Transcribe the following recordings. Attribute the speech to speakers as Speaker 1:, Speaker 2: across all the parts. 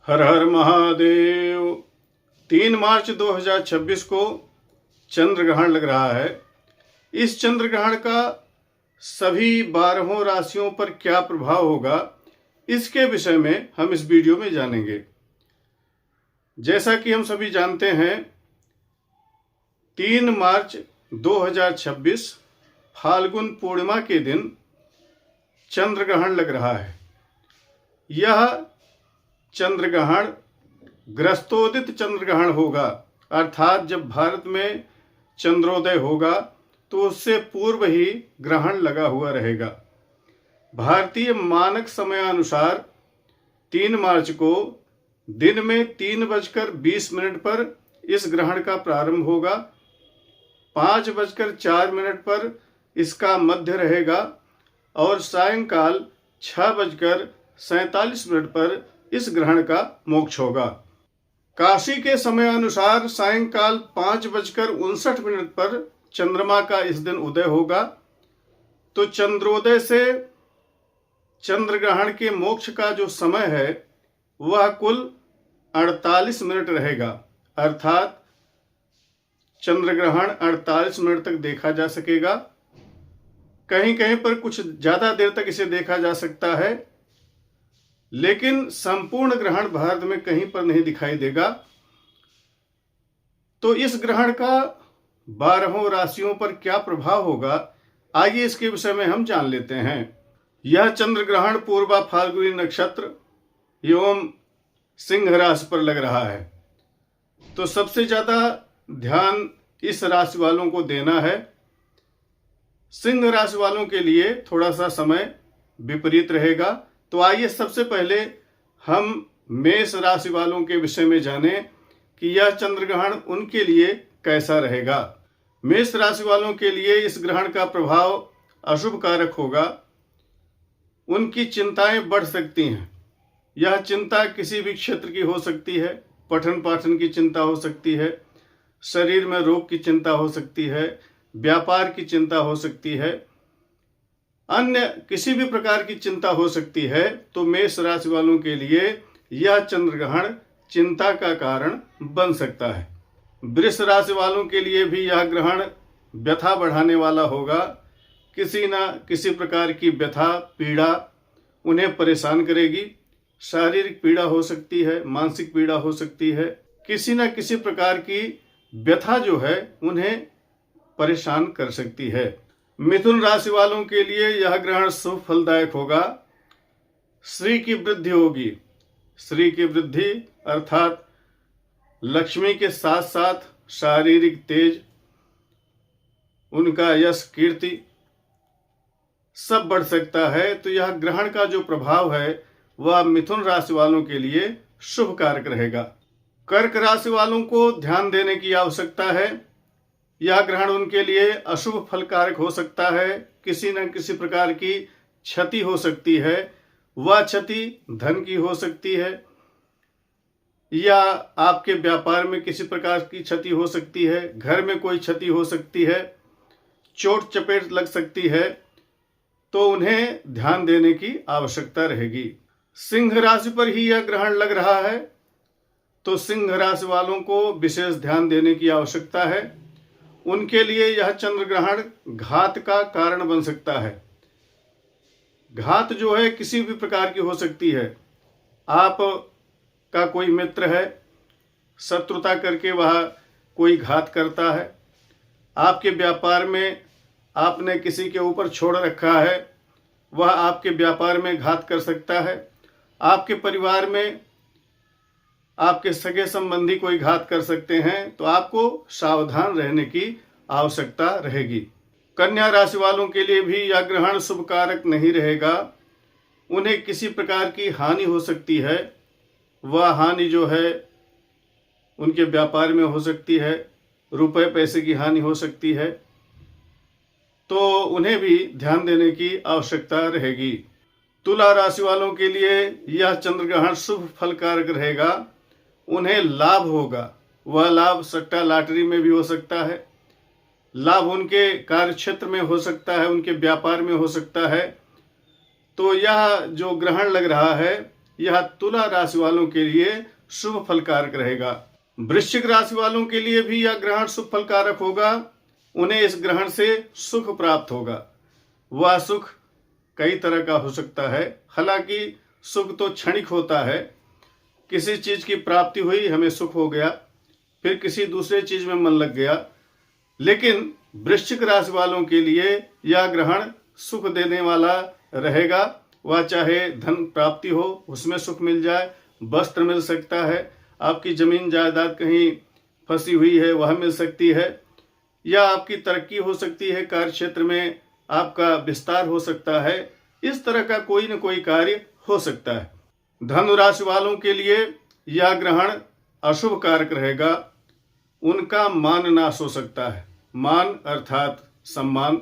Speaker 1: हर हर महादेव। 3 मार्च 2026 को चंद्र ग्रहण लग रहा है। इस चंद्र ग्रहण का सभी 12 राशियों पर क्या प्रभाव होगा, इसके विषय में हम इस वीडियो में जानेंगे। जैसा कि हम सभी जानते हैं, 3 मार्च 2026 फाल्गुन पूर्णिमा के दिन चंद्र ग्रहण लग रहा है। यह चंद्र ग्रहण ग्रस्तोदित चंद्र ग्रहण होगा, अर्थात जब भारत में चंद्रोदय होगा तो उससे पूर्व ही ग्रहण लगा हुआ रहेगा। भारतीय मानक समयानुसार 3 मार्च को दिन में 3:20 पर इस ग्रहण का प्रारंभ होगा। 5:04 पर इसका मध्य रहेगा और सायंकाल 6:47 पर इस ग्रहण का मोक्ष होगा। काशी के समय अनुसार सायंकाल 5:59 पर चंद्रमा का इस दिन उदय होगा। तो चंद्रोदय से चंद्र ग्रहण के मोक्ष का जो समय है वह कुल 48 मिनट रहेगा, अर्थात चंद्र ग्रहण 48 मिनट तक देखा जा सकेगा। कहीं कहीं पर कुछ ज्यादा देर तक इसे देखा जा सकता है, लेकिन संपूर्ण ग्रहण भारत में कहीं पर नहीं दिखाई देगा। तो इस ग्रहण का 12 राशियों पर क्या प्रभाव होगा, आइए इसके विषय में हम जान लेते हैं। यह चंद्र ग्रहण पूर्वा फाल्गुनी नक्षत्र एवं सिंह राशि पर लग रहा है। तो सबसे ज्यादा ध्यान इस राशि वालों को देना है। सिंह राशि वालों के लिए थोड़ा सा समय विपरीत रहेगा। तो आइए सबसे पहले हम मेष राशि वालों के विषय में जानें कि यह चंद्र ग्रहण उनके लिए कैसा रहेगा। मेष राशि वालों के लिए इस ग्रहण का प्रभाव अशुभ कारक होगा। उनकी चिंताएं बढ़ सकती हैं। यह चिंता किसी भी क्षेत्र की हो सकती है। पठन पाठन की चिंता हो सकती है, शरीर में रोग की चिंता हो सकती है, व्यापार की चिंता हो सकती है, अन्य किसी भी प्रकार की चिंता हो सकती है। तो मेष राशि वालों के लिए यह चंद्र ग्रहण चिंता का कारण बन सकता है। वृष राशि वालों के लिए भी यह ग्रहण व्यथा बढ़ाने वाला होगा। किसी न किसी प्रकार की व्यथा पीड़ा उन्हें परेशान करेगी। शारीरिक पीड़ा हो सकती है, मानसिक पीड़ा हो सकती है। किसी न किसी प्रकार की व्यथा जो है उन्हें परेशान कर सकती है। मिथुन राशि वालों के लिए यह ग्रहण शुभ फलदायक होगा। श्री की वृद्धि होगी। श्री की वृद्धि अर्थात लक्ष्मी के साथ साथ शारीरिक तेज, उनका यश कीर्ति सब बढ़ सकता है। तो यह ग्रहण का जो प्रभाव है वह मिथुन राशि वालों के लिए शुभ कारक रहेगा। कर्क राशि वालों को ध्यान देने की आवश्यकता है। यह ग्रहण उनके लिए अशुभ फलकारक हो सकता है। किसी न किसी प्रकार की क्षति हो सकती है। वह क्षति धन की हो सकती है या आपके व्यापार में किसी प्रकार की क्षति हो सकती है। घर में कोई क्षति हो सकती है, चोट चपेट लग सकती है। तो उन्हें ध्यान देने की आवश्यकता रहेगी। सिंह राशि पर ही यह ग्रहण लग रहा है, तो सिंह राशि वालों को विशेष ध्यान देने की आवश्यकता है। उनके लिए यह चंद्र ग्रहण घात का कारण बन सकता है। घात जो है किसी भी प्रकार की हो सकती है। आप का कोई मित्र है, शत्रुता करके वह कोई घात करता है। आपके व्यापार में आपने किसी के ऊपर छोड़ रखा है, वह आपके व्यापार में घात कर सकता है। आपके परिवार में आपके सगे संबंधी कोई घात कर सकते हैं। तो आपको सावधान रहने की आवश्यकता रहेगी। कन्या राशि वालों के लिए भी यह ग्रहण शुभ कारक नहीं रहेगा। उन्हें किसी प्रकार की हानि हो सकती है। वह हानि जो है उनके व्यापार में हो सकती है, रुपए पैसे की हानि हो सकती है। तो उन्हें भी ध्यान देने की आवश्यकता रहेगी। तुला राशि वालों के लिए यह चंद्र ग्रहण शुभ फलकारक रहेगा। उन्हें लाभ होगा। वह लाभ सट्टा लॉटरी में भी हो सकता है। लाभ उनके कार्य क्षेत्र में हो सकता है, उनके व्यापार में हो सकता है। तो यह जो ग्रहण लग रहा है यह तुला राशि वालों के लिए शुभ फलकारक रहेगा। वृश्चिक राशि वालों के लिए भी यह ग्रहण शुभ फलकारक होगा। उन्हें इस ग्रहण से सुख प्राप्त होगा। वह सुख कई तरह का हो सकता है। हालांकि सुख तो क्षणिक होता है। किसी चीज की प्राप्ति हुई, हमें सुख हो गया, फिर किसी दूसरे चीज में मन लग गया। लेकिन वृश्चिक राशि वालों के लिए यह ग्रहण सुख देने वाला रहेगा। वह चाहे धन प्राप्ति हो, उसमें सुख मिल जाए, वस्त्र मिल सकता है, आपकी जमीन जायदाद कहीं फंसी हुई है वह मिल सकती है, या आपकी तरक्की हो सकती है, कार्य क्षेत्र में आपका विस्तार हो सकता है। इस तरह का कोई न कोई कार्य हो सकता है। धनु राशि वालों के लिए यह ग्रहण अशुभ कारक रहेगा। उनका मान नाश हो सकता है। मान अर्थात सम्मान।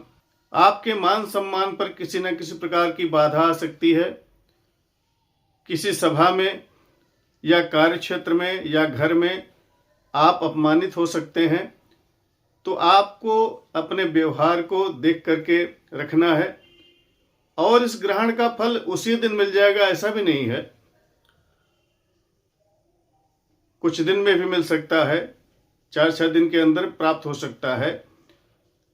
Speaker 1: आपके मान सम्मान पर किसी न किसी प्रकार की बाधा आ सकती है। किसी सभा में या कार्य क्षेत्र में या घर में आप अपमानित हो सकते हैं। तो आपको अपने व्यवहार को देख करके रखना है। और इस ग्रहण का फल उसी दिन मिल जाएगा ऐसा भी नहीं है, कुछ दिन में भी मिल सकता है, 4-6 दिन के अंदर प्राप्त हो सकता है।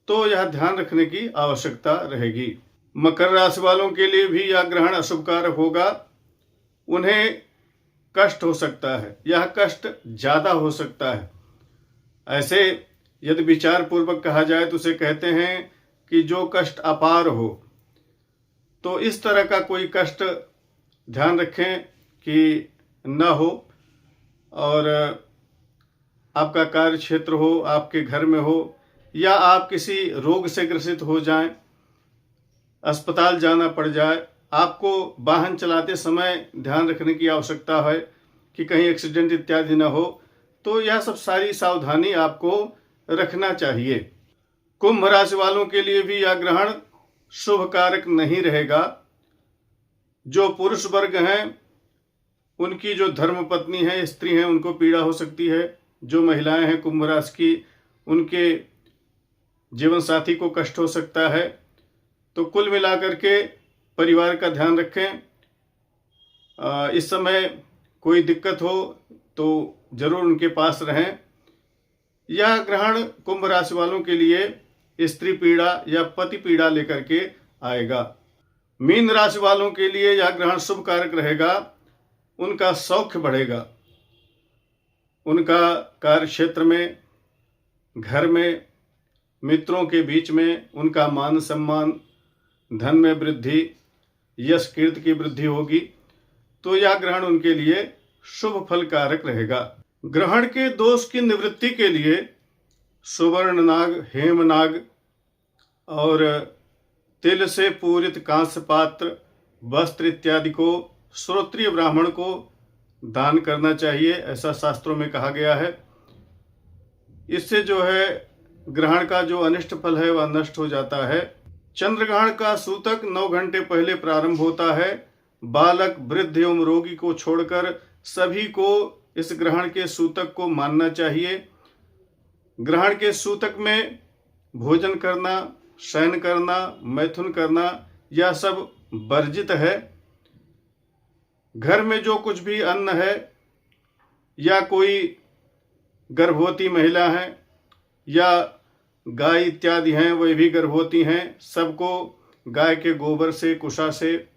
Speaker 1: तो यह ध्यान रखने की आवश्यकता रहेगी। मकर राशि वालों के लिए भी यह ग्रहण अशुभ कारक होगा। उन्हें कष्ट हो सकता है। यह कष्ट ज्यादा हो सकता है। ऐसे यदि विचार पूर्वक कहा जाए तो उसे कहते हैं कि जो कष्ट अपार हो। तो इस तरह का कोई कष्ट ध्यान रखें कि न हो। और आपका कार्य क्षेत्र हो, आपके घर में हो, या आप किसी रोग से ग्रसित हो जाएं, अस्पताल जाना पड़ जाए, आपको वाहन चलाते समय ध्यान रखने की आवश्यकता है कि कहीं एक्सीडेंट इत्यादि न हो। तो यह सब सारी सावधानी आपको रखना चाहिए। कुंभ राशि वालों के लिए भी यह ग्रहण शुभ कारक नहीं रहेगा। जो पुरुष वर्ग हैं, उनकी जो धर्म पत्नी है, स्त्री हैं, उनको पीड़ा हो सकती है। जो महिलाएं हैं कुंभ राशि की, उनके जीवन साथी को कष्ट हो सकता है। तो कुल मिलाकर के परिवार का ध्यान रखें। इस समय कोई दिक्कत हो तो जरूर उनके पास रहें। यह ग्रहण कुंभ राशि वालों के लिए स्त्री पीड़ा या पति पीड़ा लेकर के आएगा। मीन राशि वालों के लिए यह ग्रहण शुभ कारक रहेगा। उनका सौख्य बढ़ेगा। उनका कार्य क्षेत्र में, घर में, मित्रों के बीच में उनका मान सम्मान, धन में वृद्धि, यश कीर्ति की वृद्धि होगी। तो यह ग्रहण उनके लिए शुभ फल कारक रहेगा। ग्रहण के दोष की निवृत्ति के लिए सुवर्ण नाग, हेमनाग और तिल से पूरित कांस्य पात्र, वस्त्र इत्यादि को श्रोत्रिय ब्राह्मण को दान करना चाहिए, ऐसा शास्त्रों में कहा गया है। इससे जो है ग्रहण का जो अनिष्ट फल है वह नष्ट हो जाता है। चंद्रग्रहण का सूतक 9 घंटे पहले प्रारंभ होता है। बालक, वृद्ध एवं रोगी को छोड़कर सभी को इस ग्रहण के सूतक को मानना चाहिए। ग्रहण के सूतक में भोजन करना, शयन करना, मैथुन करना, यह सब वर्जित है। घर में जो कुछ भी अन्न है, या कोई गर्भवती महिला है या गाय इत्यादि हैं, वे भी गर्भवती हैं, सबको गाय के गोबर से, कुशा से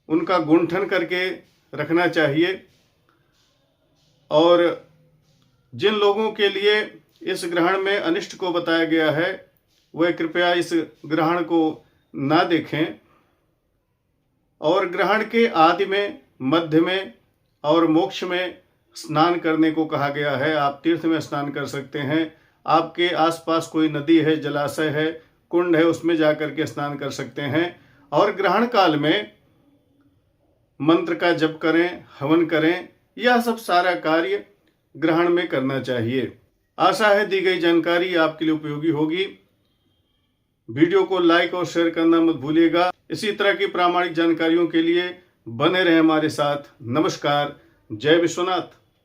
Speaker 1: उनका गुंठन करके रखना चाहिए। और जिन लोगों के लिए इस ग्रहण में अनिष्ट को बताया गया है, वे कृपया इस ग्रहण को ना देखें। और ग्रहण के आदि में, मध्य में और मोक्ष में स्नान करने को कहा गया है। आप तीर्थ में स्नान कर सकते हैं। आपके आसपास कोई नदी है, जलाशय है, कुंड है, उसमें जाकर के स्नान कर सकते हैं। और ग्रहण काल में मंत्र का जप करें, हवन करें, यह सब सारा कार्य ग्रहण में करना चाहिए। आशा है दी गई जानकारी आपके लिए उपयोगी होगी। वीडियो को लाइक और शेयर करना मत भूलिएगा। इसी तरह की प्रामाणिक जानकारियों के लिए बने रहें हमारे साथ। नमस्कार। जय विश्वनाथ।